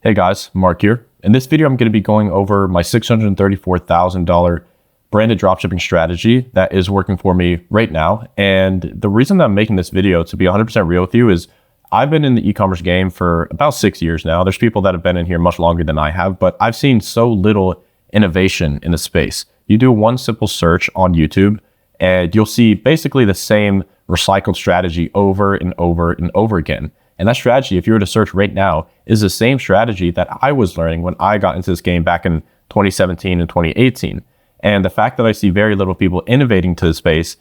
Hey guys, Mark here. In this video, I'm going to be going over my $634,000 branded dropshipping strategy that is working for me right now. And the reason that I'm making this video, to be 100% real with you, is I've been in the e-commerce game for about 6 years now. There's people that have been in here much longer than I have, but I've seen so little innovation in the space. You do one simple search on YouTube and you'll see basically the same recycled strategy over and over and over again. And that strategy, if you were to search right now, is the same strategy that I was learning when I got into this game back in 2017 and 2018. And the fact that I see very little people innovating to the space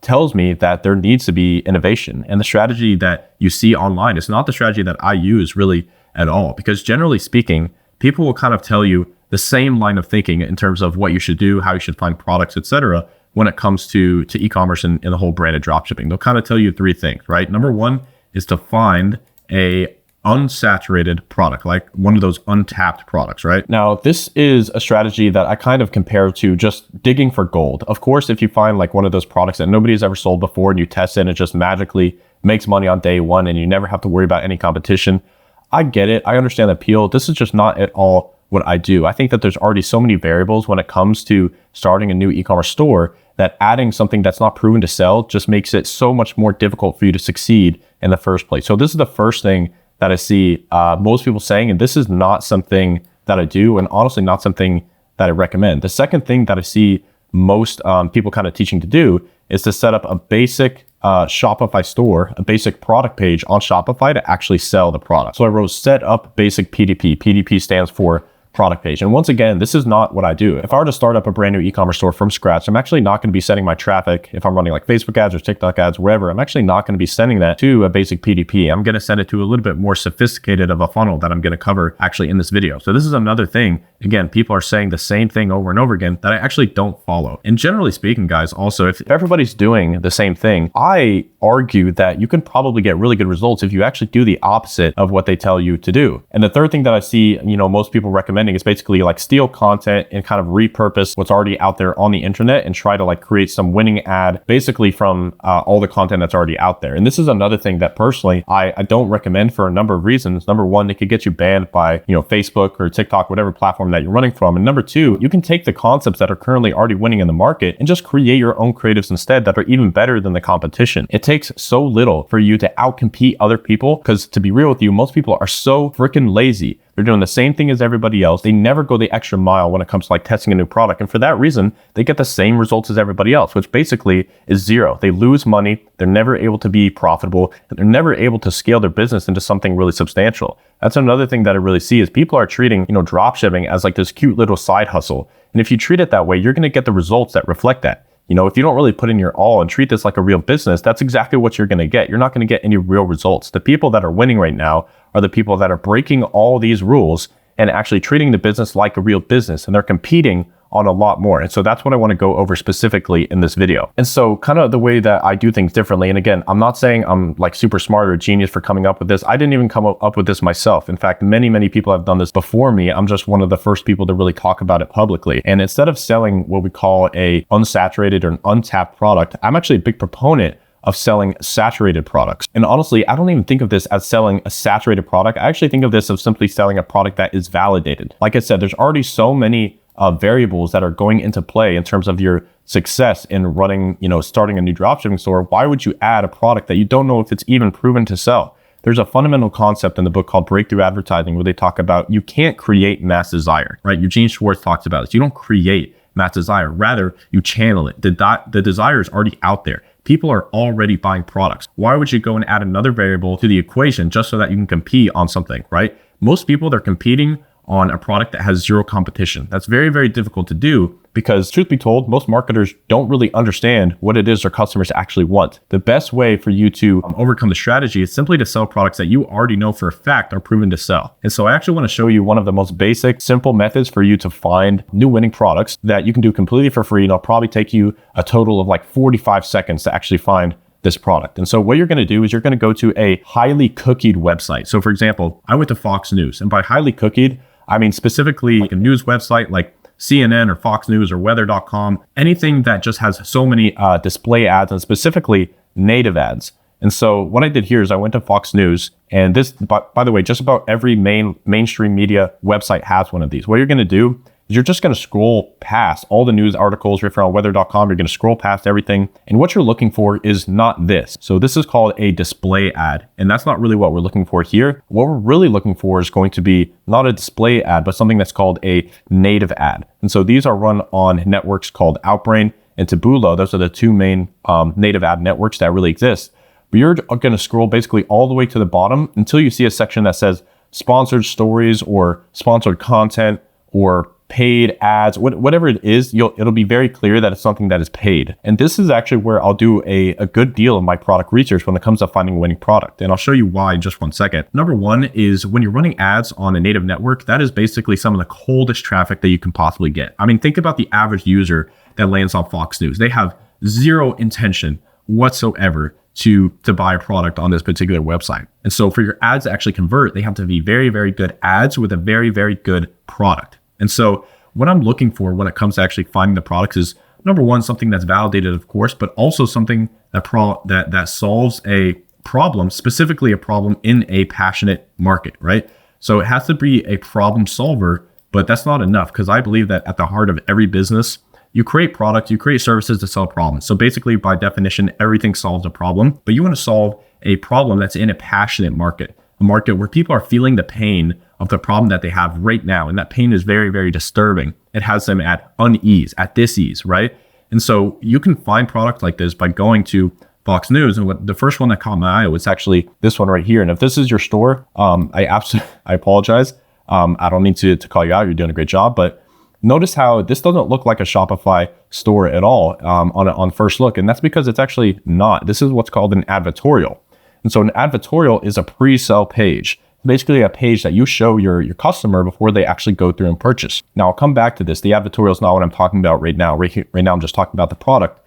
tells me that there needs to be innovation. And the strategy that you see online is not the strategy that I use really at all. Because generally speaking, people will kind of tell you the same line of thinking in terms of what you should do, how you should find products, etc. when it comes to e-commerce and the whole branded dropshipping. They'll kind of tell you three things, right? Number one is to find a unsaturated product, like one of those untapped products, right? Now, this is a strategy that I kind of compare to just digging for gold. Of course, if you find like one of those products that nobody's ever sold before and you test it and it just magically makes money on day one and you never have to worry about any competition, I get it. I understand the appeal. This is just not at all what I do. I think that there's already so many variables when it comes to starting a new e-commerce store that adding something that's not proven to sell just makes it so much more difficult for you to succeed in the first place. So this is the first thing that I see most people saying, and this is not something that I do, and honestly not something that I recommend. The second thing that I see most people kind of teaching to do is to set up a basic Shopify store, a basic product page on Shopify to actually sell the product. So I wrote set up basic PDP. PDP stands for product page. And once again, this is not what I do. If I were to start up a brand new e-commerce store from scratch, I'm actually not going to be sending my traffic, if I'm running like Facebook ads or TikTok ads, wherever, I'm actually not going to be sending that to a basic PDP. I'm going to send it to a little bit more sophisticated of a funnel that I'm going to cover actually in this video. So this is another thing. Again, people are saying the same thing over and over again that I actually don't follow. And generally speaking, guys, also, if everybody's doing the same thing, I argue that you can probably get really good results if you actually do the opposite of what they tell you to do. And the third thing that I see, most people recommending is basically like steal content and kind of repurpose what's already out there on the internet and try to like create some winning ad basically from all the content that's already out there. And this is another thing that personally I don't recommend for a number of reasons. Number one, it could get you banned by Facebook or TikTok, whatever platform that you're running from. And number two, you can take the concepts that are currently already winning in the market and just create your own creatives instead that are even better than the competition. It takes so little for you to outcompete other people, because to be real with you, most people are so freaking lazy. They're doing the same thing as everybody else. They never go the extra mile when it comes to like testing a new product. And for that reason, they get the same results as everybody else, which basically is zero. They lose money. They're never able to be profitable. And they're never able to scale their business into something really substantial. That's another thing that I really see is people are treating, drop shipping as like this cute little side hustle. And if you treat it that way, you're going to get the results that reflect that. If you don't really put in your all and treat this like a real business, that's exactly what you're going to get. You're not going to get any real results. The people that are winning right now are the people that are breaking all these rules and actually treating the business like a real business, and they're competing on a lot more. And so that's what I want to go over specifically in this video. And so kind of the way that I do things differently. And again, I'm not saying I'm like super smart or a genius for coming up with this. I didn't even come up with this myself. In fact, many people have done this before me. I'm just one of the first people to really talk about it publicly. And instead of selling what we call a unsaturated or an untapped product, I'm actually a big proponent of selling saturated products. And honestly, I don't even think of this as selling a saturated product. I actually think of this as simply selling a product that is validated. Like I said, there's already so many variables that are going into play in terms of your success in running, starting a new dropshipping store. Why would you add a product that you don't know if it's even proven to sell? There's a fundamental concept in the book called Breakthrough Advertising where they talk about you can't create mass desire, right? Eugene Schwartz talks about this. You don't create mass desire. Rather, you channel it. The desire is already out there. People are already buying products. Why would you go and add another variable to the equation just so that you can compete on something, right? Most people, they're competing on a product that has zero competition. That's very, very difficult to do because truth be told, most marketers don't really understand what it is their customers actually want. The best way for you to overcome the strategy is simply to sell products that you already know for a fact are proven to sell. And so I actually want to show you one of the most basic, simple methods for you to find new winning products that you can do completely for free. And it'll probably take you a total of like 45 seconds to actually find this product. And so what you're going to do is you're going to go to a highly cookied website. So for example, I went to Fox News, and by highly cookied, I mean specifically like a news website like CNN or Fox News or weather.com, anything that just has so many display ads and specifically native ads. And so what I did here is I went to Fox News, and this, by the way, just about every mainstream media website has one of these. What you're going to do is you're just going to scroll past all the news articles. If you're on weather.com, you're going to scroll past everything. And what you're looking for is not this. So this is called a display ad. And that's not really what we're looking for here. What we're really looking for is going to be not a display ad, but something that's called a native ad. And so these are run on networks called Outbrain and Taboola. Those are the two main native ad networks that really exist. But you're going to scroll basically all the way to the bottom until you see a section that says sponsored stories or sponsored content or paid ads, whatever it is. It'll be very clear that it's something that is paid. And this is actually where I'll do a good deal of my product research when it comes to finding a winning product. And I'll show you why in just one second. Number one is when you're running ads on a native network, that is basically some of the coldest traffic that you can possibly get. I mean, think about the average user that lands on Fox News. They have zero intention whatsoever to buy a product on this particular website. And so for your ads to actually convert, they have to be very, very good ads with a very, very good product. And so what I'm looking for when it comes to actually finding the products is, number one, something that's validated, of course, but also something that solves a problem, specifically a problem in a passionate market, right? So it has to be a problem solver, but that's not enough, because I believe that at the heart of every business, you create products, you create services to solve problems. So basically, by definition, everything solves a problem, but you want to solve a problem that's in a passionate market, a market where people are feeling the pain of the problem that they have right now. And that pain is very, very disturbing. It has them at unease, at dis-ease, right? And so you can find products like this by going to Fox News. And the first one that caught my eye was actually this one right here. And if this is your store, I apologize. I don't mean to call you out. You're doing a great job, but notice how this doesn't look like a Shopify store at all on first look. And that's because it's actually not. This is what's called an advertorial. And so an advertorial is a pre-sale page, basically a page that you show your customer before they actually go through and purchase. Now, I'll come back to this. The advertorial is not what I'm talking about right now. Right now, I'm just talking about the product.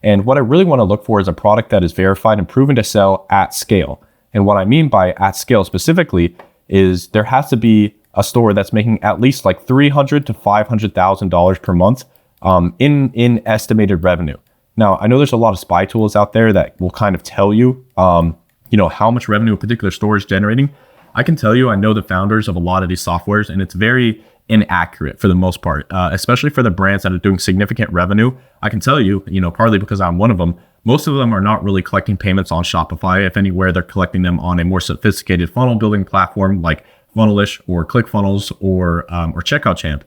And what I really want to look for is a product that is verified and proven to sell at scale. And what I mean by at scale specifically is there has to be a store that's making at least like $300,000 to $500,000 per month in estimated revenue. Now, I know there's a lot of spy tools out there that will kind of tell you, how much revenue a particular store is generating. I can tell you, I know the founders of a lot of these softwares, and it's very inaccurate for the most part, especially for the brands that are doing significant revenue. I can tell you, partly because I'm one of them, most of them are not really collecting payments on Shopify. If anywhere, they're collecting them on a more sophisticated funnel building platform like Funnelish or ClickFunnels or Checkout Champ.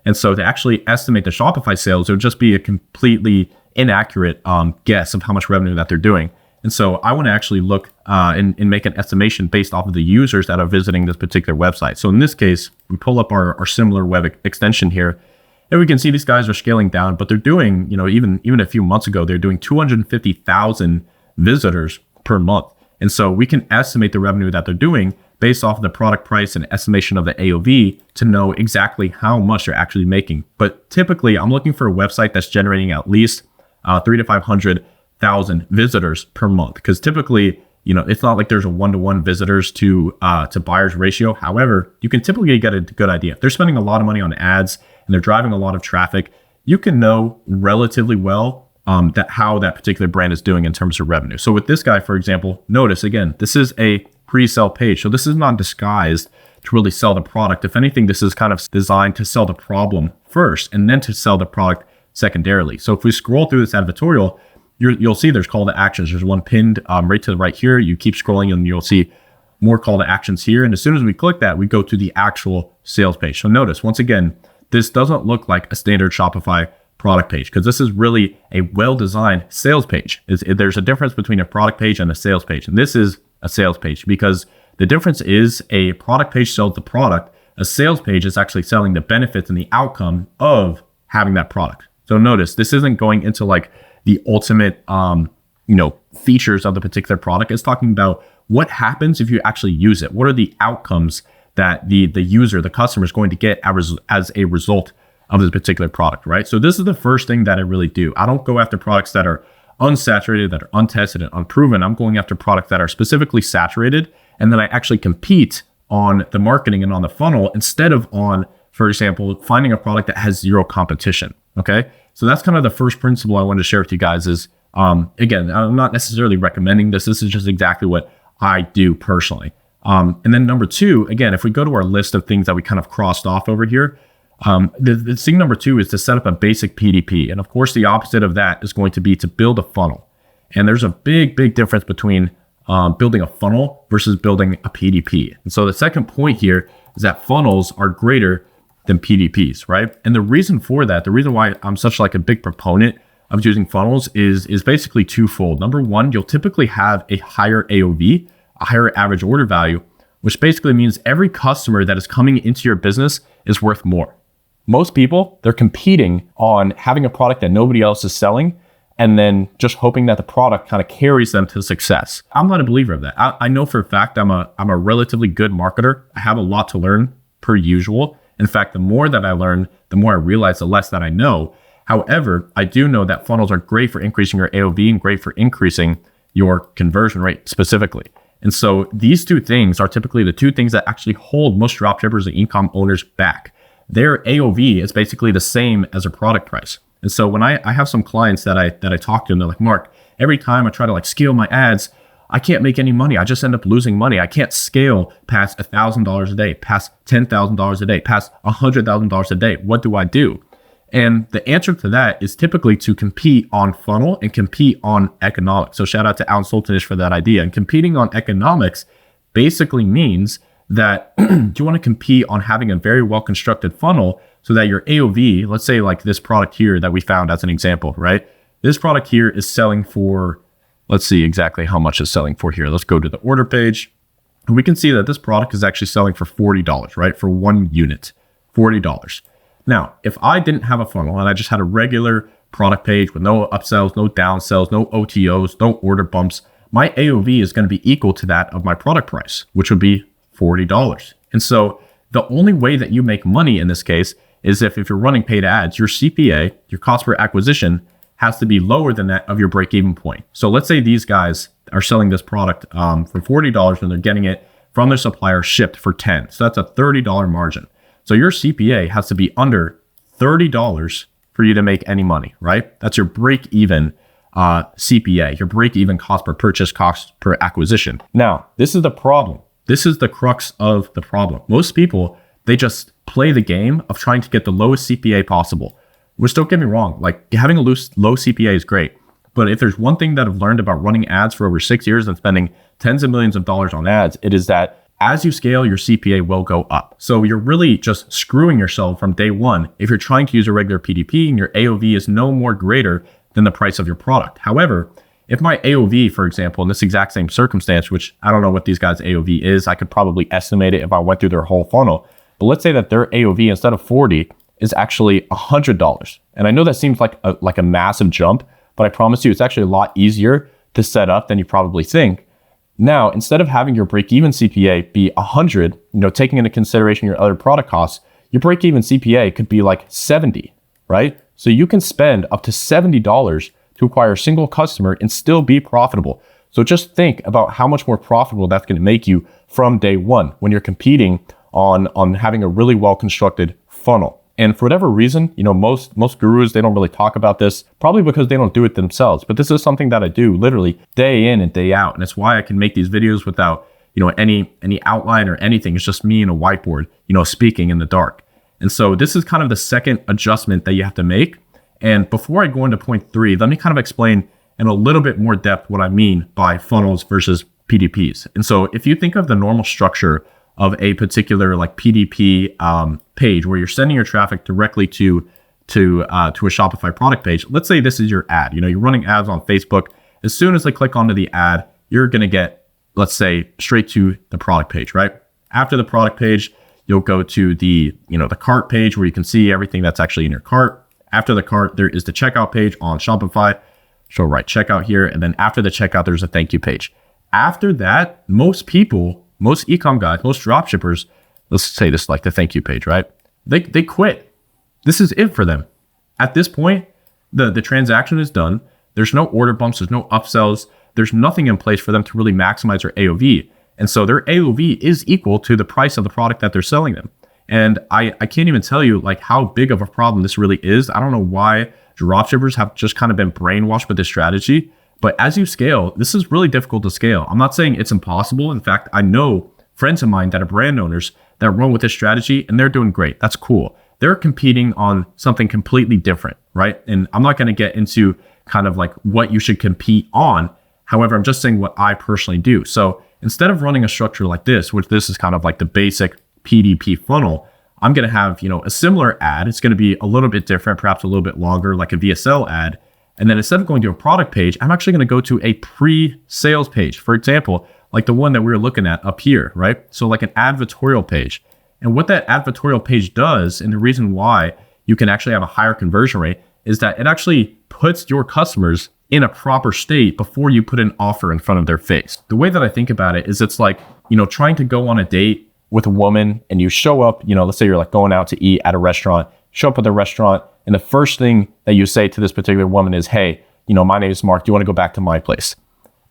And so to actually estimate the Shopify sales, it would just be a completely inaccurate guess of how much revenue that they're doing. And so I want to actually look and make an estimation based off of the users that are visiting this particular website. So in this case, we pull up our similar web extension here, and we can see these guys are scaling down, but they're doing, even a few months ago, they're doing 250,000 visitors per month. And so we can estimate the revenue that they're doing based off of the product price and estimation of the AOV to know exactly how much they're actually making. But typically, I'm looking for a website that's generating at least 300,000 to 500,000 visitors per month, because typically, it's not like there's a one-to-one visitors to buyers ratio. However, you can typically get a good idea. If they're spending a lot of money on ads and they're driving a lot of traffic, you can know relatively well how that particular brand is doing in terms of revenue. So with this guy, for example, notice again, this is a pre-sale page. So this is not disguised to really sell the product. If anything, this is kind of designed to sell the problem first and then to sell the product secondarily. So if we scroll through this advertorial, you'll see there's call to actions. There's one pinned right to the right here. You keep scrolling and you'll see more call to actions here. And as soon as we click that, we go to the actual sales page. So notice, once again, this doesn't look like a standard Shopify product page, because this is really a well-designed sales page. There's a difference between a product page and a sales page. And this is a sales page, because the difference is a product page sells the product. A sales page is actually selling the benefits and the outcome of having that product. So notice, this isn't going into like the ultimate, features of the particular product. It's talking about what happens if you actually use it. What are the outcomes that the user, the customer is going to get as a result of this particular product, right? So this is the first thing that I really do. I don't go after products that are unsaturated, that are untested and unproven. I'm going after products that are specifically saturated, and then I actually compete on the marketing and on the funnel instead of on, for example, finding a product that has zero competition, okay? So that's kind of the first principle I wanted to share with you guys is Again, I'm not necessarily recommending this. This is just exactly what I do personally. And then number two, again, if we go to our list of things that we kind of crossed off over here, the thing number two is to set up a basic PDP. And of course, the opposite of that is going to be to build a funnel. And there's a big difference between building a funnel versus building a PDP. And so the second point here is that funnels are greater than PDPs, right? And the reason for that, the reason why I'm such like a big proponent of using funnels is basically twofold. Number one, you'll typically have a higher AOV, a higher average order value, which basically means every customer that is coming into your business is worth more. Most people, they're competing on having a product that nobody else is selling and then just hoping that the product kind of carries them to success. I'm not a believer of that. I know for a fact I'm a relatively good marketer. I have a lot to learn per usual. In fact, the more that I learn, the more I realize, the less that I know. However, I do know that funnels are great for increasing your AOV and great for increasing your conversion rate specifically. And so these two things are typically the two things that actually hold most dropshippers and e-com owners back. Their AOV is basically the same as a product price. And so when I have some clients that I talk to, and they're like, Mark, every time I try to like scale my ads, I can't make any money. I just end up losing money. I can't scale past $1,000 a day, past $10,000 a day, past $100,000 a day. What do I do? And the answer to that is typically to compete on funnel and compete on economics. So shout out to Alan Sultanish for that idea. And competing on economics basically means that you want to compete on having a very well-constructed funnel so that your AOV, let's say like this product here that we found as an example, right? This product here is selling for, let's see exactly how much it's selling for here. Let's go to the order page. And we can see that this product is actually selling for $40, right? For one unit, $40. Now, if I didn't have a funnel and I just had a regular product page with no upsells, no downsells, no OTOs, no order bumps, my AOV is going to be equal to that of my product price, which would be $40. And so the only way that you make money in this case is if you're running paid ads, your CPA, your cost per acquisition, has to be lower than that of your break-even point. So let's say these guys are selling this product for $40 and they're getting it from their supplier shipped for $10. So that's a $30 margin. So your CPA has to be under $30 for you to make any money, right? That's your break-even CPA, your break-even cost per purchase, cost per acquisition. Now, this is the problem. This is the crux of the problem. Most people, they just play the game of trying to get the lowest CPA possible. Which, don't get me wrong, like having a low CPA is great. But if there's one thing that I've learned about running ads for over 6 years and spending tens of millions of dollars on ads, it is that as you scale, your CPA will go up. So you're really just screwing yourself from day one if you're trying to use a regular PDP and your AOV is no more greater than the price of your product. However, if my AOV, for example, in this exact same circumstance, which I don't know what these guys' AOV is, I could probably estimate it if I went through their whole funnel. But let's say that their AOV instead of 40 is actually $100. And I know that seems like a massive jump, but I promise you it's actually a lot easier to set up than you probably think. Now, instead of having your break-even CPA be 100, taking into consideration your other product costs, your break-even CPA could be like 70, right? So you can spend up to $70 to acquire a single customer and still be profitable. So just think about how much more profitable that's going to make you from day one when you're competing on having a really well-constructed funnel. And for whatever reason, most gurus, they don't really talk about this, probably because they don't do it themselves. But this is something that I do literally day in and day out. And it's why I can make these videos without, any outline or anything. It's just me and a whiteboard, speaking in the dark. And so this is kind of the second adjustment that you have to make. And before I go into point 3, let me kind of explain in a little bit more depth what I mean by funnels versus PDPs. And so if you think of the normal structure of a particular like PDP page where you're sending your traffic directly to a Shopify product page. Let's say this is your ad. You're running ads on Facebook. As soon as they click onto the ad, you're going to get, let's say, straight to the product page, right? After the product page, you'll go to the cart page where you can see everything that's actually in your cart. After the cart, there is the checkout page on Shopify. So right checkout here. And then after the checkout, there's a thank you page. After that, most e-com guys, most dropshippers, let's say this is like the thank you page, right? They quit. This is it for them. At this point, the transaction is done. There's no order bumps. There's no upsells. There's nothing in place for them to really maximize their AOV. And so their AOV is equal to the price of the product that they're selling them. And I can't even tell you like how big of a problem this really is. I don't know why dropshippers have just kind of been brainwashed with this strategy. But as you scale, this is really difficult to scale. I'm not saying it's impossible. In fact, I know friends of mine that are brand owners that run with this strategy and they're doing great. That's cool. They're competing on something completely different, right? And I'm not going to get into kind of like what you should compete on. However, I'm just saying what I personally do. So instead of running a structure like this, which this is kind of like the basic PDP funnel, I'm going to have, a similar ad. It's going to be a little bit different, perhaps a little bit longer, like a VSL ad. And then instead of going to a product page, I'm actually going to go to a pre-sales page. For example, like the one that we were looking at up here, right? So like an advertorial page. And what that advertorial page does, and the reason why you can actually have a higher conversion rate, is that it actually puts your customers in a proper state before you put an offer in front of their face. The way that I think about it is it's like, trying to go on a date with a woman and you show up, let's say you're like going out to eat at a restaurant, show up at the restaurant, and the first thing that you say to this particular woman is, hey, my name is Mark. Do you want to go back to my place?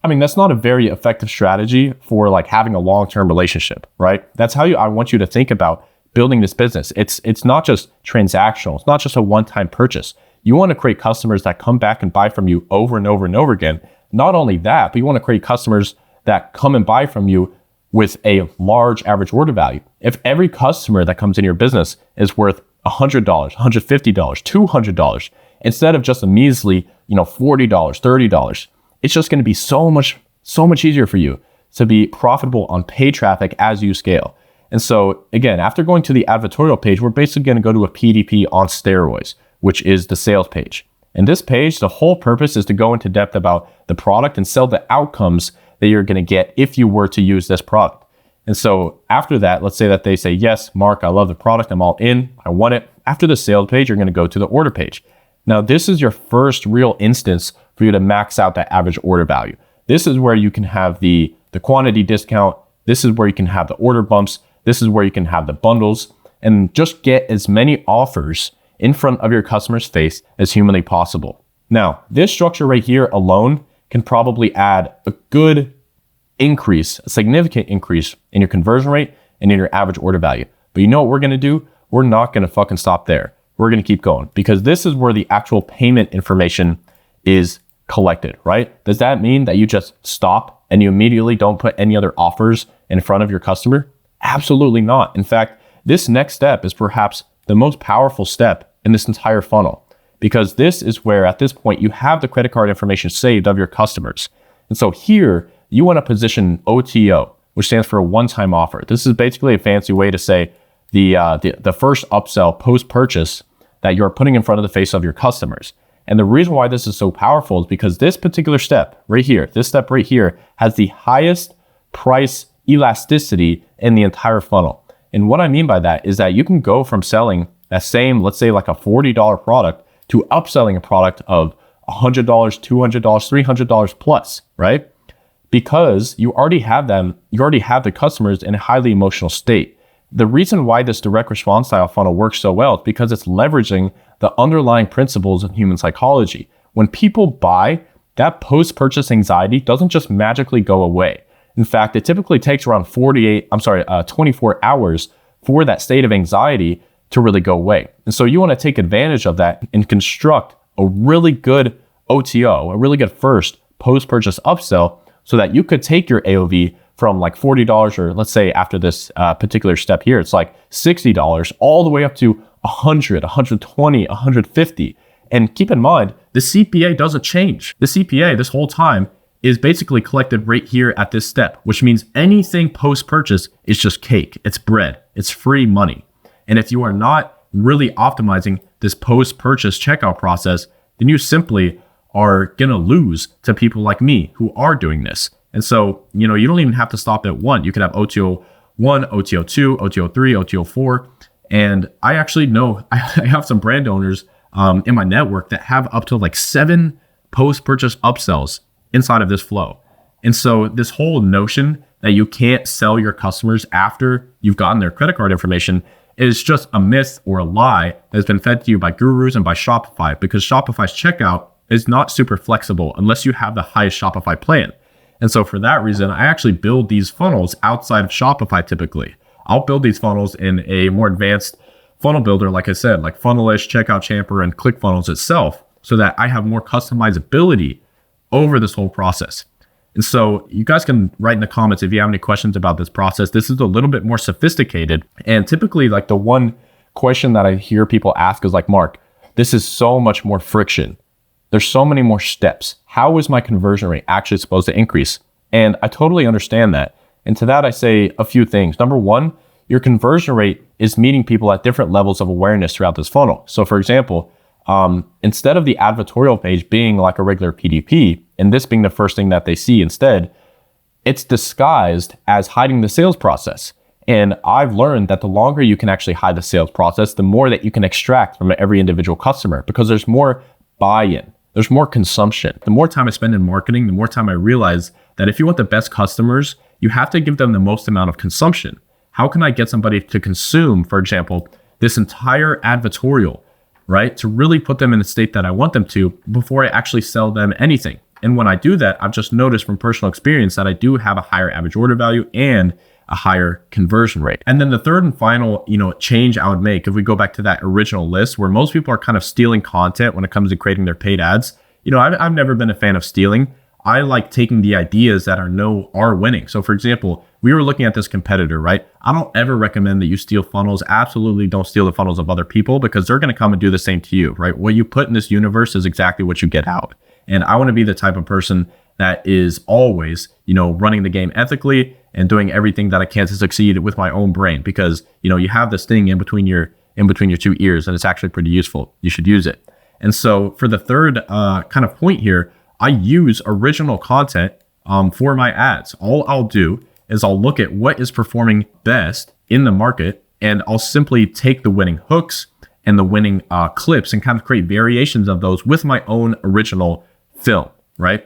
I mean, that's not a very effective strategy for like having a long-term relationship, right? That's how I want you to think about building this business. It's not just transactional. It's not just a one-time purchase. You want to create customers that come back and buy from you over and over and over again. Not only that, but you want to create customers that come and buy from you with a large average order value. If every customer that comes in your business is worth $100, $150, $200, instead of just a measly, $40, $30, it's just going to be so much easier for you to be profitable on paid traffic as you scale. And so again, after going to the advertorial page, we're basically going to go to a PDP on steroids, which is the sales page. And this page, the whole purpose is to go into depth about the product and sell the outcomes that you're going to get if you were to use this product. And so after that, let's say that they say, yes, Mark, I love the product. I'm all in. I want it. After the sales page, you're going to go to the order page. Now, this is your first real instance for you to max out that average order value. This is where you can have the quantity discount. This is where you can have the order bumps. This is where you can have the bundles and just get as many offers in front of your customer's face as humanly possible. Now, this structure right here alone can probably add a good increase, a significant increase in your conversion rate and in your average order value. But you know what we're going to do? We're not going to fucking stop there. We're going to keep going because this is where the actual payment information is collected, right? Does that mean that you just stop and you immediately don't put any other offers in front of your customer? Absolutely not. In fact, this next step is perhaps the most powerful step in this entire funnel because this is where at this point you have the credit card information saved of your customers. And so here you want to position OTO, which stands for a one-time offer. This is basically a fancy way to say the first upsell post-purchase that you're putting in front of the face of your customers. And the reason why this is so powerful is because this particular step right here, this step right here has the highest price elasticity in the entire funnel. And what I mean by that is that you can go from selling that same, let's say like a $40 product to upselling a product of $100, $200, $300 plus, right? Because you already have them, you already have the customers in a highly emotional state. The reason why this direct response style funnel works so well is because it's leveraging the underlying principles of human psychology. When people buy, that post-purchase anxiety doesn't just magically go away. In fact, it typically takes around 24 hours for that state of anxiety to really go away. And so you want to take advantage of that and construct a really good OTO, a really good first post-purchase upsell so that you could take your AOV from like $40 or let's say after this particular step here, it's like $60 all the way up to $100, $120, $150. And keep in mind, the CPA doesn't change. The CPA this whole time is basically collected right here at this step, which means anything post-purchase is just cake. It's bread. It's free money. And if you are not really optimizing this post-purchase checkout process, then you simply are going to lose to people like me who are doing this. And so, you don't even have to stop at one. You could have OTO 1, OTO 2, OTO 3, OTO 4. And I actually know I have some brand owners in my network that have up to like 7 post-purchase upsells inside of this flow. And so this whole notion that you can't sell your customers after you've gotten their credit card information is just a myth or a lie that's been fed to you by gurus and by Shopify, because Shopify's checkout is not super flexible unless you have the highest Shopify plan. And so for that reason, I actually build these funnels outside of Shopify typically. I'll build these funnels in a more advanced funnel builder, like I said, like Funnelish, Checkout Champer, and ClickFunnels itself, so that I have more customizability over this whole process. And so you guys can write in the comments if you have any questions about this process. This is a little bit more sophisticated. And typically, like, the one question that I hear people ask is like, Mark, this is so much more friction. There's so many more steps. How is my conversion rate actually supposed to increase? And I totally understand that. And to that, I say a few things. Number one, your conversion rate is meeting people at different levels of awareness throughout this funnel. So for example, instead of the advertorial page being like a regular PDP, and this being the first thing that they see instead, it's disguised as hiding the sales process. And I've learned that the longer you can actually hide the sales process, the more that you can extract from every individual customer, because there's more buy-in, there's more consumption. The more time I spend in marketing, the more time I realize that if you want the best customers, you have to give them the most amount of consumption. How can I get somebody to consume, for example, this entire advertorial, right? To really put them in a state that I want them to before I actually sell them anything. And when I do that, I've just noticed from personal experience that I do have a higher average order value and a higher conversion rate. And then the third and final, change I would make, if we go back to that original list where most people are kind of stealing content when it comes to creating their paid ads, I've never been a fan of stealing. I like taking the ideas that are winning. So for example, we were looking at this competitor, right? I don't ever recommend that you steal funnels. Absolutely don't steal the funnels of other people, because they're going to come and do the same to you, right? What you put in this universe is exactly what you get out. And I want to be the type of person that is always, running the game ethically and doing everything that I can to succeed with my own brain, because, you have this thing in between your two ears, and it's actually pretty useful. You should use it. And so for the third kind of point here, I use original content for my ads. All I'll do is I'll look at what is performing best in the market, and I'll simply take the winning hooks and the winning clips and kind of create variations of those with my own original film, right?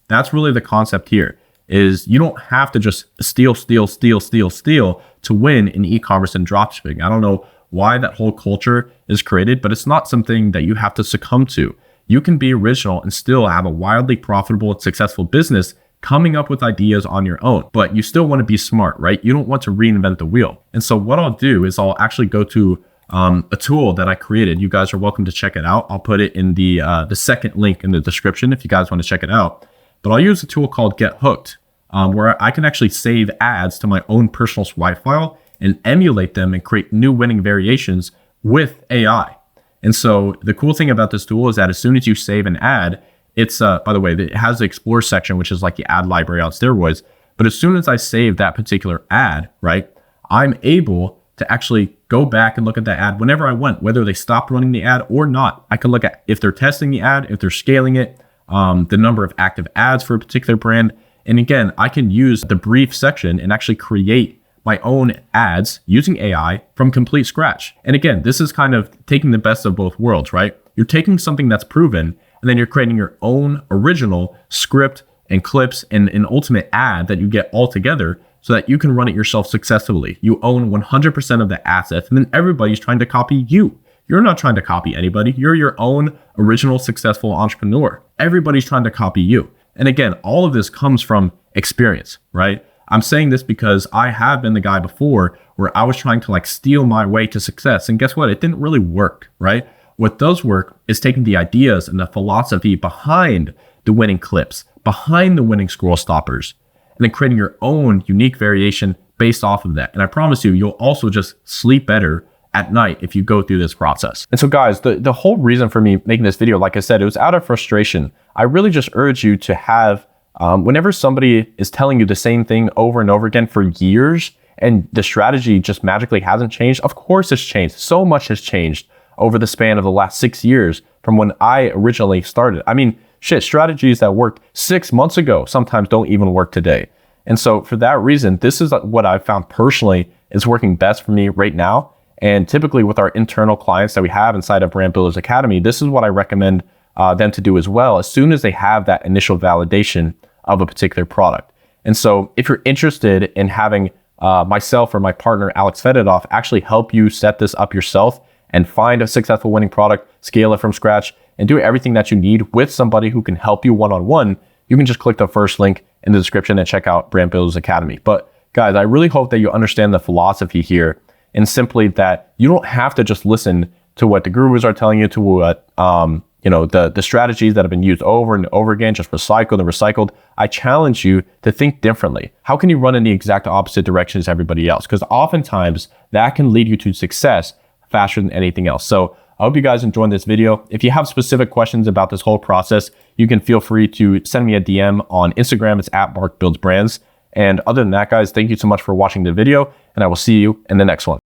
That's really the concept here, is you don't have to just steal to win in e-commerce and dropshipping. I don't know why that whole culture is created, but it's not something that you have to succumb to. You can be original and still have a wildly profitable and successful business coming up with ideas on your own, but you still want to be smart, right? You don't want to reinvent the wheel. And so what I'll do is I'll actually go to a tool that I created. You guys are welcome to check it out. I'll put it in the second link in the description if you guys want to check it out. But I'll use a tool called Get Hooked, where I can actually save ads to my own personal swipe file and emulate them and create new winning variations with AI. And so the cool thing about this tool is that as soon as you save an ad, it's, by the way, it has the explore section, which is like the ad library on steroids. But as soon as I save that particular ad, right, I'm able to actually go back and look at that ad whenever I want, whether they stopped running the ad or not. I can look at if they're testing the ad, if they're scaling it, the number of active ads for a particular brand. And again, I can use the brief section and actually create my own ads using AI from complete scratch. And again, this is kind of taking the best of both worlds, right? You're taking something that's proven, and then you're creating your own original script and clips and an ultimate ad that you get all together so that you can run it yourself successfully. You own 100% of the assets, and then everybody's trying to copy you. You're not trying to copy anybody. You're your own original successful entrepreneur. Everybody's trying to copy you. And again, all of this comes from experience, right? I'm saying this because I have been the guy before where I was trying to like steal my way to success. And guess what? It didn't really work, right? What does work is taking the ideas and the philosophy behind the winning clips, behind the winning scroll stoppers, and then creating your own unique variation based off of that. And I promise you, you'll also just sleep better at night if you go through this process. And so guys, the whole reason for me making this video, like I said, it was out of frustration. I really just urge you to have, whenever somebody is telling you the same thing over and over again for years, and the strategy just magically hasn't changed, of course it's changed. So much has changed over the span of the last 6 years from when I originally started. I mean, shit, strategies that worked 6 months ago sometimes don't even work today. And so for that reason, this is what I've found personally is working best for me right now. And typically with our internal clients that we have inside of Brand Builders Academy, this is what I recommend them to do as well, as soon as they have that initial validation of a particular product. And so if you're interested in having myself or my partner, Alex Fedotov, actually help you set this up yourself and find a successful winning product, scale it from scratch, and do everything that you need with somebody who can help you one-on-one, you can just click the first link in the description and check out Brand Builders Academy. But guys, I really hope that you understand the philosophy here, and simply that you don't have to just listen to what the gurus are telling you, to what the strategies that have been used over and over again, just recycled and recycled. I challenge you to think differently. How can you run in the exact opposite direction as everybody else? Because oftentimes that can lead you to success faster than anything else. So I hope you guys enjoyed this video. If you have specific questions about this whole process, you can feel free to send me a DM on Instagram. It's @MarkBuildsBrands. And other than that, guys, thank you so much for watching the video, and I will see you in the next one.